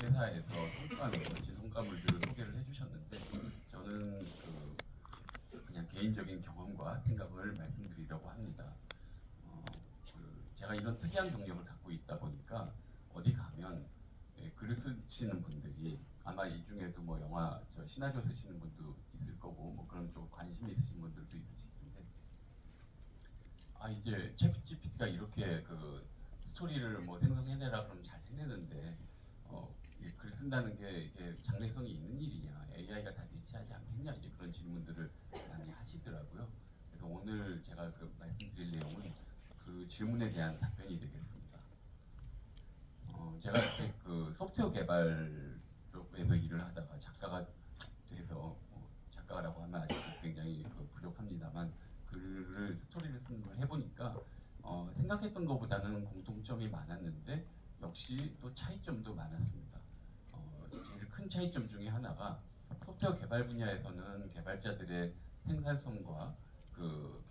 회사에서 성과는 멋진 성과물들을 소개를 해주셨는데 저는 그냥 개인적인 경험과 생각을 말씀드리려고 합니다. 제가 이런 특이한 경력을 갖고 있다 보니까 어디 가면 글을 쓰시는 분들이 아마 이 중에도 뭐 영화 시나리오 쓰시는 분도 있을 거고 뭐 그런 쪽 관심 있으신 분들도 있으실 텐데 이제 챗GPT가 이렇게 스토리를 뭐 생성해내라 그러면 잘 해내는데 이게 글 쓴다는 게 이게 장래성이 있는 일이냐, AI가 다 대체하지 않겠냐 이제 그런 질문들을 많이 하시더라고요. 그래서 오늘 제가 말씀드릴 내용은 그 질문에 대한 답변이 되겠습니다. 제가 이렇게 소프트웨어 개발 쪽에서 일을 하다가 작가가 돼서 작가라고 하면 아직 굉장히 부족합니다만 글을 스토리를 쓰는 걸 해보니까 생각했던 것보다는 공통점이 많았는데 역시 또 차이점도 많았습니다. 제일 큰 차이점 중에 하나가 소프트웨어 개발 분야에서는 개발자들의 생산성과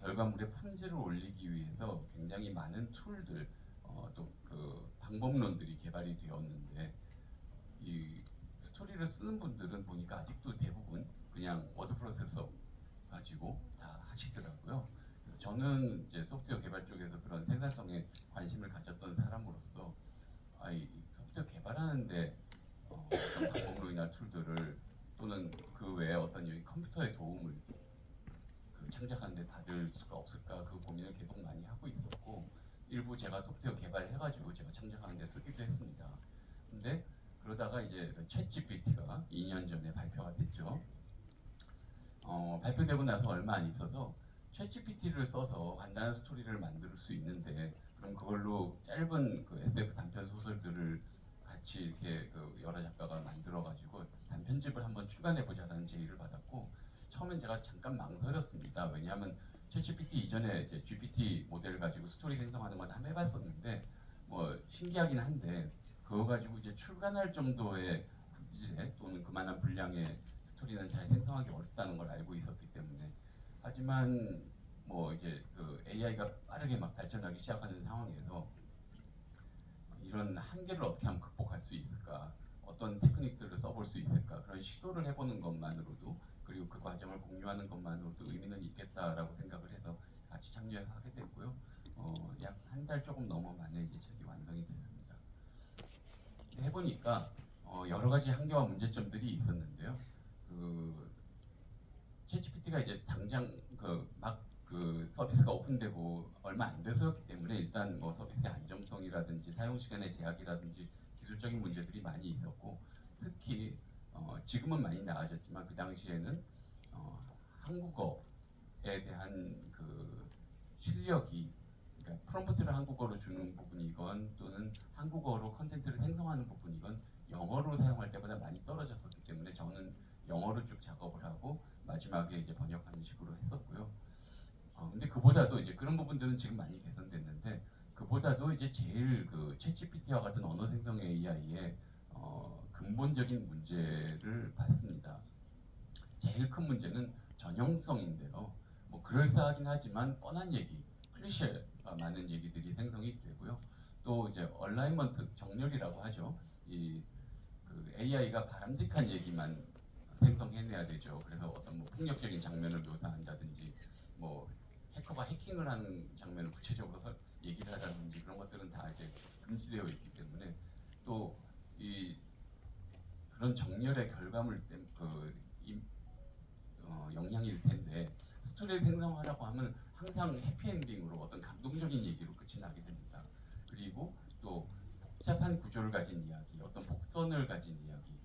결과물의 품질을 올리기 위해서 굉장히 많은 툴들 또 방법론들이 개발이 되었는데 이 스토리를 쓰는 분들은 보니까 아직도 대부분 그냥 워드 프로세서 가지고 다 하시더라고요. 그래서 저는 이제 소프트웨어 개발 쪽에서 그런 생산성에 관심을 가졌던 사람으로서 이 소프트웨어 개발하는데 어떤 방법론이나 툴들을 또는 그 외에 어떤 여기 컴퓨터의 도움을 창작하는 데 받을 수가 없을까 그 고민을 계속 많이 하고 있었고 일부 제가 소프트웨어 개발을 해가지고 제가 창작하는 데 쓰기도 했습니다. 근데 그러다가 이제 챗 GPT가 2년 전에 발표가 됐죠. 발표되고 나서 얼마 안 있어서 챗 GPT를 써서 간단한 스토리를 만들 수 있는데 그럼 그걸로 짧은 SF 단편 소설들을 같이 이렇게 여러 작가가 만들어가지고 단편집을 한번 출간해보자라는 제의를 받았고 처음엔 제가 잠깐 망설였습니다. 왜냐하면 챗GPT 이전에 이제 GPT 모델을 가지고 스토리 생성하는 건 한번 해봤었는데 뭐 신기하긴 한데 그거 가지고 이제 출간할 정도의 품질에 또는 그만한 분량의 스토리는 잘 생성하기 어렵다는 걸 알고 있었기 때문에 하지만 뭐 이제 AI가 빠르게 막 발전하기 시작하는 상황에서 이런 한계를 어떻게 하면 극복할 수 있을까? 어떤 테크닉들을 써볼 수 있을까? 그런 시도를 해보는 것만으로도 그리고 그 과정을 공유하는 것만으로도 의미는 있겠다라고 생각을 해서 같이 참여하게 됐고요. 약 한 달 조금 넘어 만에 이제 책이 완성이 됐습니다. 해보니까 여러 가지 한계와 문제점들이 있었는데요. 그 챗GPT가 이제 당장 서비스가 오픈되고 얼마 안 돼서였기 때문에 일단 뭐 서비스의 안정성이라든지 사용 시간의 제약이라든지 기술적인 문제들이 많이 있었고 특히 지금은 많이 나아졌지만 그 당시에는 한국어에 대한 실력이 그러니까 프롬프트를 한국어로 주는 부분이건 또는 한국어로 컨텐츠를 생성하는 부분이건 영어로 사용할 때보다 많이 떨어졌었기 때문에 저는 영어로 쭉 작업을 하고 마지막에 이제 번역하는 식으로 했었고요. 근데 그보다도 이제 그런 부분들은 지금 많이 개선됐는데 그보다도 이제 제일 챗GPT와 같은 언어 생성 AI의 근본적인 문제를 봤습니다. 제일 큰 문제는 전형성인데요. 뭐 그럴싸하긴 하지만 뻔한 얘기, 클리셰가 많은 얘기들이 생성이 되고요. 또 이제 얼라이먼트 정렬이라고 하죠. AI가 바람직한 얘기만 생성해내야 되죠. 그래서 어떤 뭐 폭력적인 장면을 묘사한다든지 뭐 해커가 해킹을 하는 장면을 구체적으로 얘기를 하다든지 그런 것들은 다 이제 금지되어 있기 때문에 또 그런 정렬의 결과물 영향일 텐데 스토리를 생성하라고 하면 항상 해피엔딩으로 어떤 감동적인 얘기로 끝이 나게 됩니다. 그리고 또 복잡한 구조를 가진 이야기, 어떤 복선을 가진 이야기,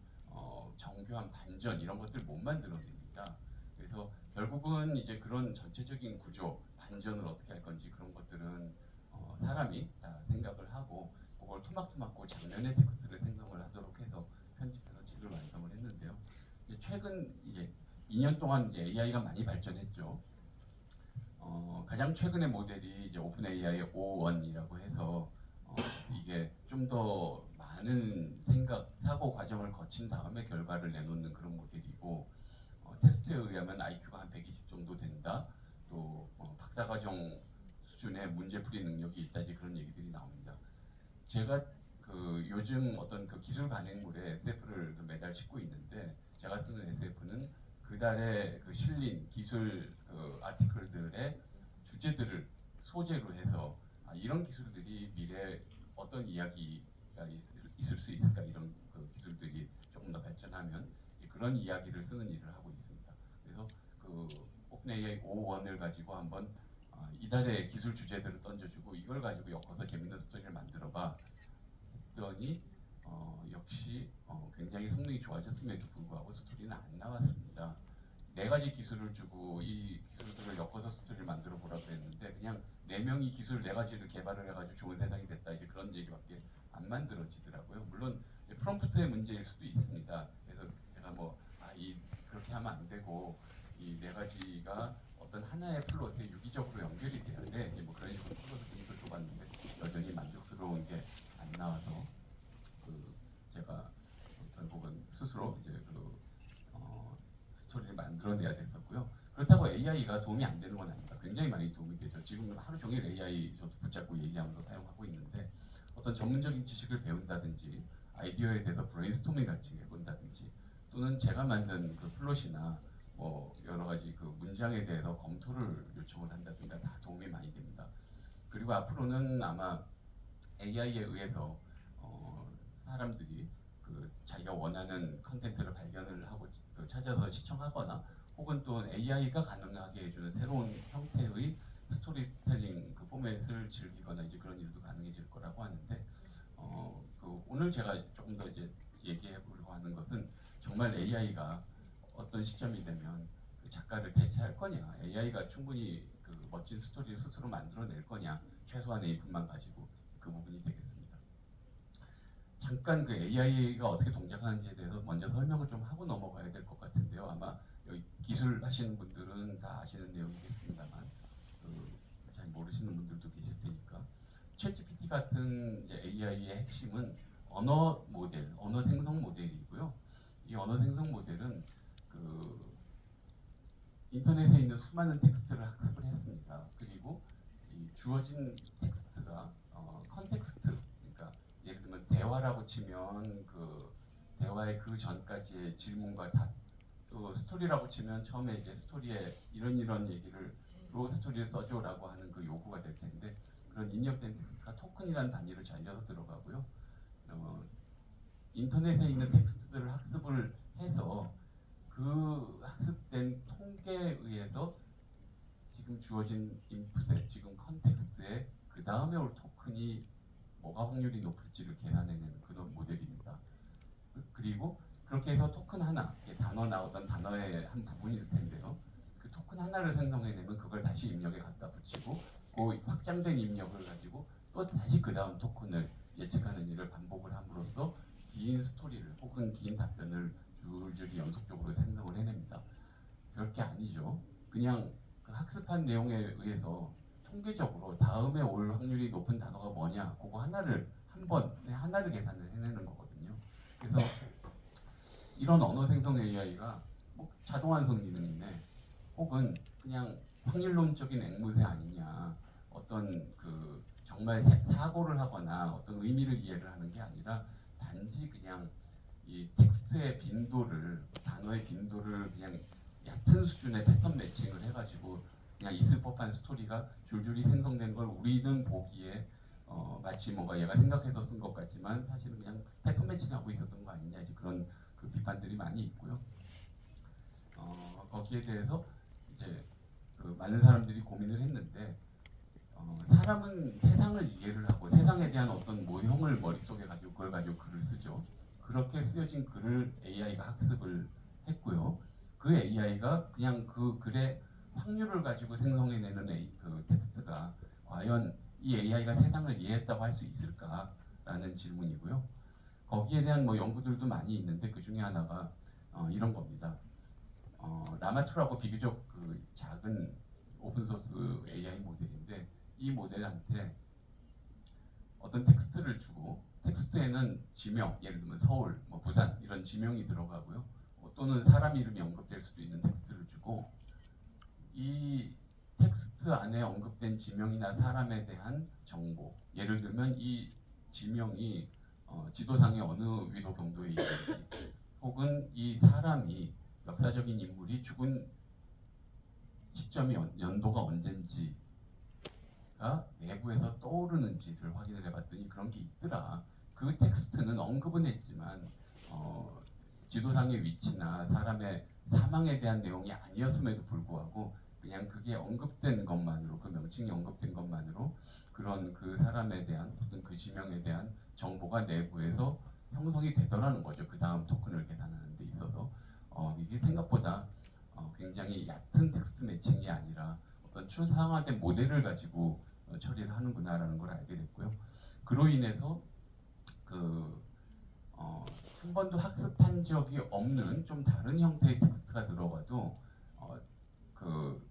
정교한 반전 이런 것들 못 만들어냅니다. 그래서 결국은 이제 그런 전체적인 구조, 반전을 어떻게 할 건지 그런 것들은 사람이 다 생각을 하고 그걸 토막토막고 장면의 텍스트를 생성을 하도록 해서 편집해서 책을 완성을 했는데요. 최근 이제 2년 동안 이제 AI가 많이 발전했죠. 가장 최근의 모델이 이제 오픈 AI O1이라고 해서 이게 좀 더 많은 사고 과정을 거친 다음에 결과를 내놓는 그런 모델이고 테스트에 의하면 IQ가 한 120 정도 된다. 또 박사과정 수준의 문제풀이 능력이 있다지 그런 얘기들이 나옵니다. 제가 그 요즘 어떤 그 기술 간행물에 SF를 매달 싣고 있는데 제가 쓰는 SF는 그달에 그 실린 기술 그 아티클들의 주제들을 소재로 해서 이런 기술들이 미래에 어떤 이야기가 있을 수 있을까 이런 그 기술들이 조금 더 발전하면 그런 이야기를 쓰는 일을 하고 있습니다. 그래서 그 오픈AI O1을 가지고 한번 이달의 기술 주제들을 던져주고 이걸 가지고 엮어서 재밌는 스토리를 만들어봐 했더니 역시 굉장히 성능이 좋아졌음에도 불구하고 스토리는 안 나왔습니다. 네 가지 기술을 주고 이 기술들을 엮어서 스토리를 만들어 보라고 했는데 그냥 네 명이 기술 네 가지를 개발을 해가지고 좋은 세상이 됐다 이제 그런 얘기밖에 안 만들어지더라고요. 물론 프롬프트의 문제일 수도 있습니다. 그래서 제가 그렇게 하면 안 되고 이 네 가지가 어떤 하나의 플롯에 유기적으로 연결이 돼야 돼. 뭐 그런 식으로 플롯을 분위기를 줘봤는데 여전히 만족스러운 게 안 나와서 제가 결국은 스스로 이제 스토리를 만들어내야 됐었고요. 그렇다고 AI가 도움이 안 되는 건 아닙니다. 굉장히 많이 도움이 되죠. 지금 하루 종일 AI 저도 붙잡고 얘기하면서 사용하고 있는데 어떤 전문적인 지식을 배운다든지 아이디어에 대해서 브레인스토밍 같이 해본다든지 또는 제가 만든 그 플롯이나 뭐 여러 가지 그 문장에 대해서 검토를 요청을 한다든가 다 도움이 많이 됩니다. 그리고 앞으로는 아마 AI에 의해서 사람들이 그 자기가 원하는 컨텐츠를 발견을 하고 찾아서 시청하거나 혹은 또 AI가 가능하게 해주는 새로운 형태의 스토리텔링 그 포맷을 즐기거나 이제 그런 일도 가능해질 거라고 하는데 오늘 제가 조금 더 이제 얘기해 보려고 하는 것은 정말 AI가 어떤 시점이 되면 그 작가를 대체할 거냐, AI가 충분히 그 멋진 스토리를 스스로 만들어낼 거냐, 최소한의 인풋만 가지고 그 부분이 되겠습니다. 잠깐 그 AI가 어떻게 동작하는지에 대해서 먼저 설명을 좀 하고 넘어가야 될 것 같은데요. 아마 여기 기술 하시는 분들은 다 아시는 내용이겠습니다만 잘 모르시는 분들도 계실 테니까 챗GPT 같은 이제 AI의 핵심은 언어 모델, 언어 생성 모델이고요. 이 언어 생성 모델은 그 인터넷에 있는 수많은 텍스트를 학습을 했습니다. 그리고 이 주어진 텍스트가 컨텍스트, 그러니까 예를 들면 대화라고 치면 그 대화의 그 전까지의 질문과 답, 또 스토리라고 치면 처음에 이제 스토리에 이런 얘기를로 스토리를 써줘라고 하는 그 요구가 될 텐데 그런 입력된 텍스트가 토큰이라는 단위를 잘려서 들어가고요. 인터넷에 있는 텍스트들을 학습을 해서 그 학습된 통계에 의해서 지금 주어진 인풋에 지금 컨텍스트에 그 다음에 올 토큰이 뭐가 확률이 높을지를 계산해내는 그런 모델입니다. 그리고 그렇게 해서 토큰 하나, 단어 나오던 단어의 한 부분일 텐데요. 그 토큰 하나를 생성해내면 그걸 다시 입력에 갖다 붙이고 그 확장된 입력을 가지고 또 다시 그 다음 토큰을 예측하는 일을 반복을 함으로써 긴 스토리를 혹은 긴 답변을 줄줄이 연속적으로 생성을 해냅니다. 별게 아니죠. 그냥 그 학습한 내용에 의해서 통계적으로 다음에 올 확률이 높은 단어가 뭐냐 그거 하나를 한 번에 하나를 계산을 해내는 거거든요. 그래서 이런 언어 생성 AI가 뭐 자동 완성 기능이네 혹은 그냥 확률론적인 앵무새 아니냐 어떤 그 정말 사고를 하거나 어떤 의미를 이해를 하는 게 아니라 단지 그냥 이 텍스트의 빈도를 단어의 빈도를 그냥 얕은 수준의 패턴 매칭을 해가지고 그냥 있을 법한 스토리가 줄줄이 생성된 걸 우리는 보기에 마치 뭔가 얘가 생각해서 쓴 것 같지만 사실은 그냥 패턴 매칭하고 있었던 거 아니냐 이제 그런 그 비판들이 많이 있고요. 거기에 대해서 이제 그 많은 사람들이 고민을 했는데 사람은 세상을 이해를 하고 세상에 대한 어떤 모형을 머릿속에 가지고 그걸 가지고 글을 쓰죠. 그렇게 쓰여진 글을 AI가 학습을 했고요. 그 AI가 그냥 그 글의 확률을 가지고 생성해내는 그 텍스트가 과연 이 AI가 세상을 이해했다고 할 수 있을까라는 질문이고요. 거기에 대한 뭐 연구들도 많이 있는데 그 중에 하나가 이런 겁니다. 라마2라고 비교적 그 작은 오픈소스 AI 모델인데 이 모델한테 어떤 텍스트를 주고 텍스트에는 지명, 예를 들면 서울, 뭐 부산 이런 지명이 들어가고요. 또는 사람 이름이 언급될 수도 있는 텍스트를 주고 이 텍스트 안에 언급된 지명이나 사람에 대한 정보, 예를 들면 이 지명이 지도상의 어느 위도 경도에 있는지, 혹은 이 사람이 역사적인 인물이 죽은 시점이 연도가 언젠지가 내부에서 떠오르는지를 확인을 해봤더니 그런 게 있더라. 그 텍스트는 언급은 했지만 지도상의 위치나 사람의 사망에 대한 내용이 아니었음에도 불구하고 그냥 그게 언급된 것만으로, 그 명칭이 언급된 것만으로 그런 그 사람에 대한 어떤 그 지명에 대한 정보가 내부에서 형성이 되더라는 거죠. 그 다음 토큰을 계산하는 데 있어서 이게 생각보다 굉장히 얕은 텍스트 매칭이 아니라 어떤 추상화된 모델을 가지고 처리를 하는구나라는 걸 알게 됐고요. 그로 인해서 한 번도 학습한 적이 없는 좀 다른 형태의 텍스트가 들어가도 그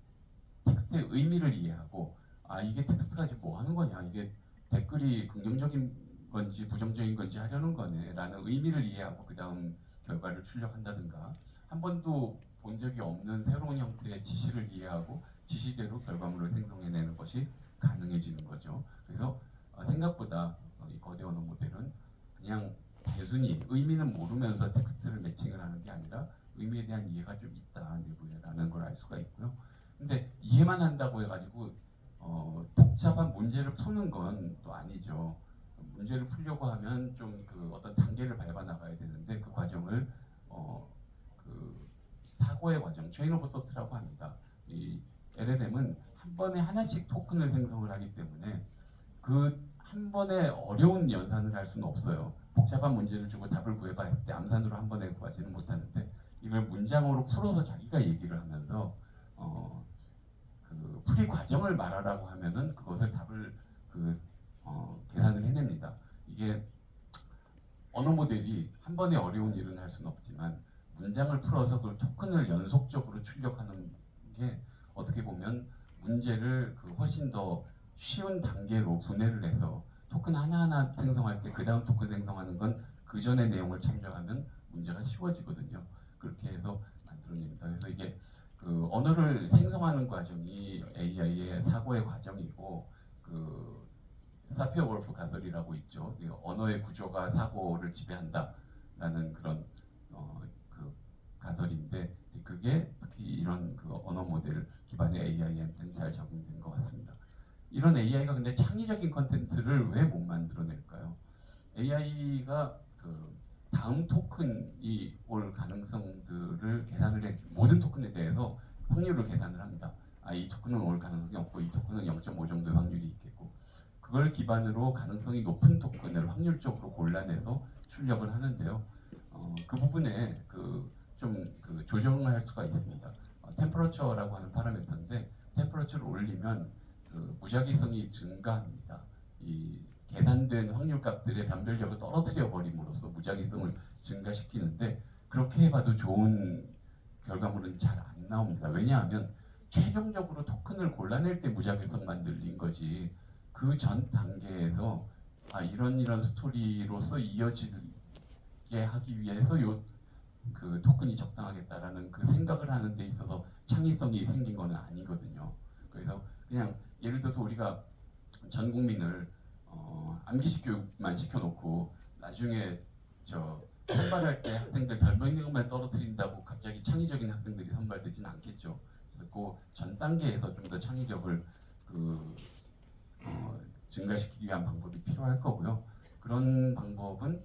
텍스트의 의미를 이해하고, 아 이게 텍스트가 지금 뭐 하는 거냐, 이게 댓글이 긍정적인 건지 부정적인 건지 하려는 거네 라는 의미를 이해하고 그 다음 결과를 출력한다든가, 한 번도 본 적이 없는 새로운 형태의 지시를 이해하고 지시대로 결과물을 생성해내는 것이 가능해지는 거죠. 그래서 생각보다 이 거대 언어 모델은 그냥 단순히 의미는 모르면서 텍스트를 매칭을 하는 게 아니라 의미에 대한 이해가 좀 있다 내부에라는 걸 알 수가 있고요. 근데 이해만 한다고 해가지고 복잡한 문제를 푸는 건 또 아니죠. 문제를 풀려고 하면 좀 그 어떤 단계를 밟아 나가야 되는데 그 과정을 그 사고의 과정, 체인 오브 소트라고 합니다. 이 LLM은 한 번에 하나씩 토큰을 생성을 하기 때문에 그 한 번에 어려운 연산을 할 수는 없어요. 복잡한 문제를 주고 답을 구해봐 했을 때 암산으로 한 번에 구하지는 못하는데, 이걸 문장으로 풀어서 자기가 얘기를 하면서 그 풀이 과정을 말하라고 하면은 그것을 답을 계산을 해냅니다. 이게 언어 모델이 한 번에 어려운 일은 할 수는 없지만 문장을 풀어서 그 토큰을 연속적으로 출력하는 게 어떻게 보면 문제를 훨씬 더 쉬운 단계로 분해를 해서 토큰 하나하나 생성할 때 그 다음 토큰 생성하는 건 그 전의 내용을 참조하면 문제가 쉬워지거든요. 그렇게 해서 만들어냅니다. 그래서 이게 그 언어를 생성하는 과정이 AI의 사고의 과정이고, 그 사피어 월프 가설이라고 있죠. 언어의 구조가 사고를 지배한다라는 그런 그 가설인데, 그게 특히 이런 그 언어 모델 기반의 AI한테는 잘 적용된 것 같습니다. 이런 AI가 근데 창의적인 컨텐츠를 왜 못 만들어낼까요? AI가 그 다음 토큰이 올 가능성들을 계산을 해, 모든 토큰에 대해서 확률을 계산을 합니다. 아, 이 토큰은 올 가능성이 없고 이 토큰은 0.5 정도의 확률이 있겠고, 그걸 기반으로 가능성이 높은 토큰을 확률적으로 골라내서 출력을 하는데요. 그 부분에 좀 조정을 할 수가 있습니다. 템퍼러처라고 하는 파라미터인데, 템퍼러처를 올리면 그 무작위성이 증가합니다. 이 계산된 확률값들의 변별력을 떨어뜨려 버림으로써 무작위성을 증가시키는데, 그렇게 해봐도 좋은 결과물은 잘 안 나옵니다. 왜냐하면 최종적으로 토큰을 골라낼 때 무작위성만 늘린 거지, 그 전 단계에서 이런 스토리로서 이어지게 하기 위해서 그 토큰이 적당하겠다라는 그 생각을 하는 데 있어서 창의성이 생긴 거는 아니거든요. 그래서 그냥 예를 들어서 우리가 전 국민을 암기식 교육만 시켜놓고 나중에 선발할 때 학생들 별명 있는 것만 떨어뜨린다고 갑자기 창의적인 학생들이 선발되지는 않겠죠. 그래서 전 단계에서 좀 더 창의력을 증가시키기 위한 방법이 필요할 거고요. 그런 방법은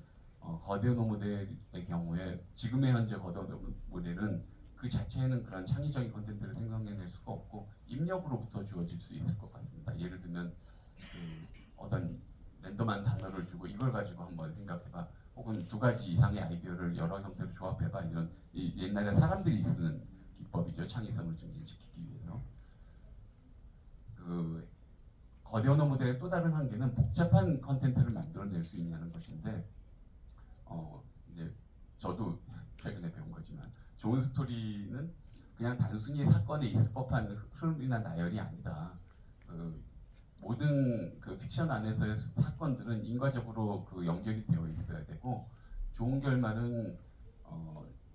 거대 언어 모델의 경우에 지금의 현재 거대 언어 모델은 그 자체에는 그런 창의적인 컨텐츠를 생성해낼 수가 없고 입력으로부터 주어질 수 있을 것 같습니다. 예를 들면 어떤 랜덤한 단어를 주고 이걸 가지고 한번 생각해봐, 혹은 두 가지 이상의 아이디어를 여러 형태로 조합해봐, 이런 옛날에 사람들이 쓰는 기법이죠. 창의성을 증진시키기 위해서. 그 거대 언어 모델의 또 다른 한계는 복잡한 컨텐츠를 만들어낼 수 있냐는 것인데, 이제 저도 최근에 배운 거지만 좋은 스토리는 그냥 단순히 사건에 있을 법한 흐름이나 나열이 아니다. 모든 그 픽션 안에서의 사건들은 인과적으로 연결이 되어 있어야 되고, 좋은 결말은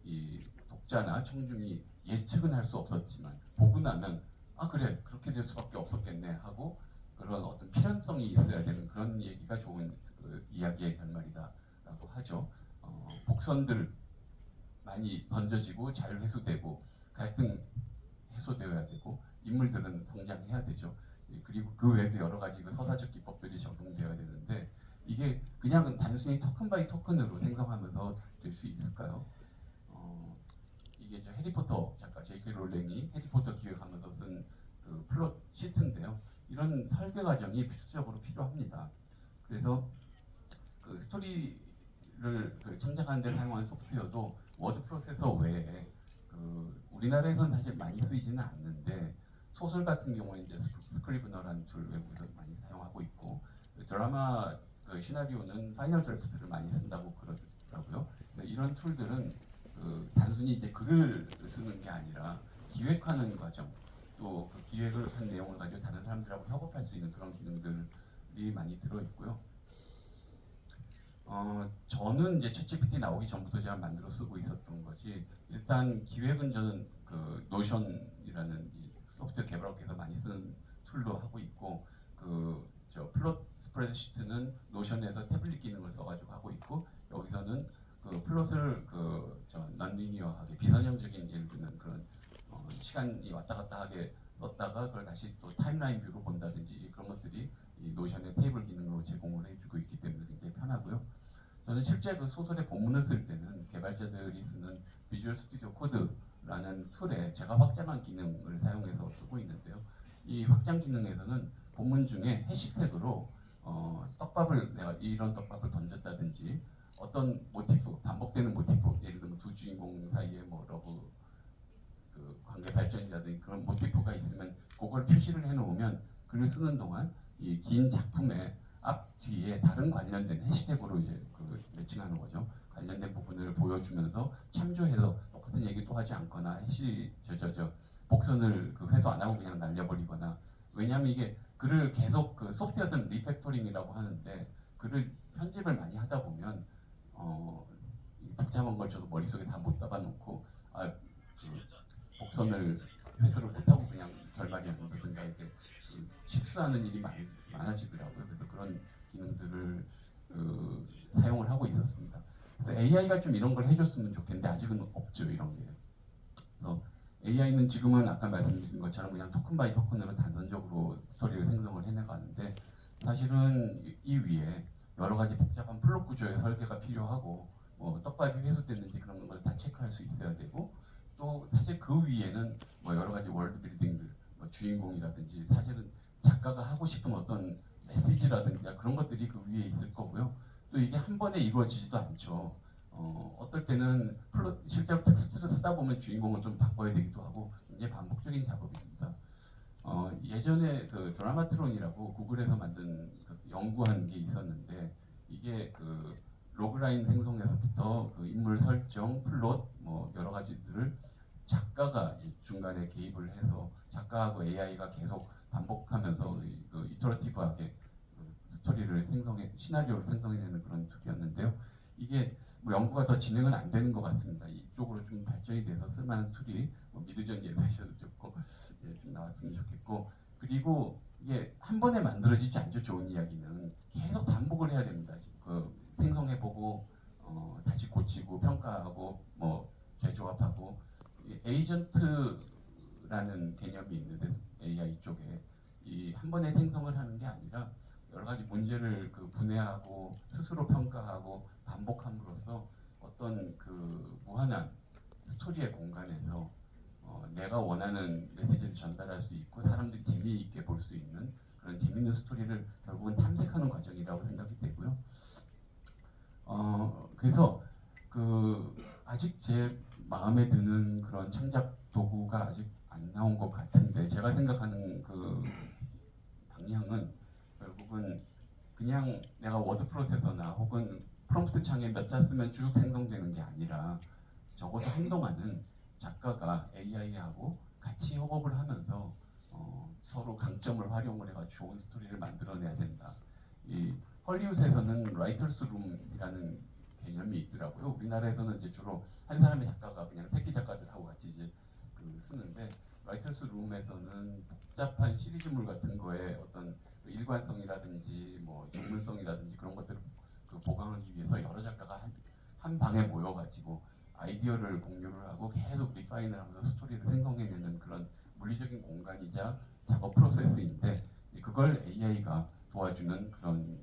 이 독자나 청중이 예측은 할 수 없었지만 보고 나면 그래 그렇게 될 수밖에 없었겠네 하고, 그런 어떤 필연성이 있어야 되는 그런 얘기가 좋은 이야기의 결말이다 하죠. 복선들 많이 던져지고 잘 회수되고 갈등 해소되어야 되고 인물들은 성장해야 되죠. 그리고 그 외에도 여러 가지 그 서사적 기법들이 적용되어야 되는데 이게 그냥 단순히 토큰 바이 토큰으로 생성하면서 될 수 있을까요? 이게 저 해리포터 작가 J.K. 롤링이 해리포터 기획하면서 쓴 그 플롯 시트인데요. 이런 설계 과정이 필수적으로 필요합니다. 그래서 그 스토리를 그 창작하는 데 사용하는 소프트웨어도 워드 프로세서 외에 그 우리나라에서는 사실 많이 쓰이지는 않는데 소설 같은 경우에 이제 스크리브너라는 툴 외국에서 많이 사용하고 있고 드라마 그 시나리오는 파이널 드래프트를 많이 쓴다고 그러더라고요. 이런 툴들은 그 단순히 이제 글을 쓰는 게 아니라 기획하는 과정 또 그 기획을 한 내용을 가지고 다른 사람들하고 협업할 수 있는 그런 기능들이 많이 들어 있고요. 저는 이제 챗GPT 나오기 전부터 제가 만들어 쓰고 있었던 거지. 일단 기획은 저는 그 노션이라는 이 소프트웨어 개발업계에서 많이 쓰는 툴로 하고 있고, 그 저 플롯 스프레드시트는 노션에서 태블릿 기능을 써가지고 하고 있고, 여기서는 그 플롯을 그저 non-linear하게 비선형적인 예를 들면 그런 시간이 왔다 갔다 하게 썼다가 그걸 다시 또 타임라인 뷰로 본다든지 그런 것들이 이 노션의 테이블 기능으로 제공을 해주고 있기 때문에 굉장히 편하고요. 저는 실제 그 소설의 본문을 쓸 때는 개발자들이 쓰는 비주얼 스튜디오 코드라는 툴에 제가 확장한 기능을 사용해서 쓰고 있는데요. 이 확장 기능에서는 본문 중에 해시태그로 떡밥을 내가 이런 떡밥을 던졌다든지 어떤 모티프 반복되는 모티프 예를 들면 두 주인공 사이에 뭐 러브 그 관계 발전이라든지 그런 모티프가 있으면 그걸 표시를 해놓으면 글을 쓰는 동안 이 긴 작품의 앞 뒤에 다른 관련된 해시태그로 이제 그 매칭하는 거죠. 관련된 부분을 보여주면서 참조해서 똑같은 얘기 또 하지 않거나 복선을 그 회수 안 하고 그냥 날려버리거나 왜냐하면 이게 글을 계속 그 소프트웨어는 리팩토링이라고 하는데 글을 편집을 많이 하다 보면 복잡한 걸 저도 머릿속에 다 못 담아놓고 그 복선을 회수를 못하고 그냥 결말이 한다든가 이렇게 그 실수하는 일이 많아지더라고요. 그래서 그런 기능들을 사용을 하고 있었습니다. 그래서 AI가 좀 이런 걸 해줬으면 좋겠는데 아직은 없죠 이런 게. 그래서 AI는 지금은 아까 말씀드린 것처럼 그냥 토큰 바이 토큰으로 단선적으로 스토리를 생성을 해나가는데 사실은 이 위에 여러 가지 복잡한 플롯 구조의 설계가 필요하고 떡밥이 회수됐는지 그런 걸 다 체크할 수 있어야 되고 또 사실 그 위에는 뭐 여러 가지 월드 빌딩들 뭐 주인공이라든지 사실은 작가가 하고 싶은 어떤 메시지라든지 그런 것들이 그 위에 있을 거고요. 또 이게 한 번에 이루어지지도 않죠. 어떨 때는 실제로 텍스트를 쓰다 보면 주인공을 좀 바꿔야 되기도 하고 굉장히 반복적인 작업입니다. 예전에 그 드라마트론이라고 구글에서 만든 그 연구한 게 있었는데 이게 그 로그라인 생성에서부터 그 인물 설정, 플롯 뭐 여러 가지들을 작가가 중간에 개입을 해서 작가하고 AI가 계속 반복하면서 그 이터러티브하게 스토리를 시나리오를 생성해내는 그런 툴이었는데요. 이게 뭐 연구가 더 진행은 안 되는 것 같습니다. 이쪽으로 좀 발전이 돼서 쓸만한 툴이 미드전 예하셔도 좋고 좀 나왔으면 좋겠고 그리고 이게 한 번에 만들어지지 않죠. 좋은 이야기는 계속 반복을 해야 됩니다. 그 생성해보고 다시 고치고 평가하고 뭐 재조합하고 에이전트라는 개념이 있는데 AI 쪽에 이 한 번에 생성을 하는 게 아니라 여러 가지 문제를 그 분해하고 스스로 평가하고 반복함으로써 어떤 그 무한한 스토리의 공간에서 내가 원하는 메시지를 전달할 수 있고 사람들이 재미있게 볼 수 있는 그런 재미있는 스토리를 결국은 탐색하는 과정이라고 생각이 되고요. 그래서 그 아직 제 마음에 드는 그런 창작 도구가 아직 안 나온 것 같은데 제가 생각하는 그 방향은 결국은 그냥 내가 워드 프로세서나 혹은 프롬프트 창에 몇 자 쓰면 쭉 생성되는 게 아니라 적어도 한동안은 작가가 AI하고 같이 협업을 하면서 서로 강점을 활용을 해가지고 좋은 스토리를 만들어내야 된다. 이 헐리우드에서는 라이터스 룸이라는 개념이 있더라고요. 우리나라에서는 이제 주로 한 사람의 작가가 그냥 새끼 작가들하고 같이 이제 그 쓰는데 라이터스 룸에서는 복잡한 시리즈물 같은 거에 어떤 일관성이라든지 뭐 전문성이라든지 그런 것들을 그 보강하기 위해서 여러 작가가 한 방에 모여가지고 아이디어를 공유를 하고 계속 리파인을 하면서 스토리를 생성해내는 그런 물리적인 공간이자 작업 프로세스인데 그걸 AI가 도와주는 그런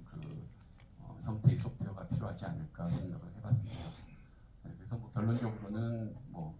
형태의 소프트웨어가 필요하지 않을까 생각을 해봤습니다. 네, 그래서 뭐 결론적으로는 뭐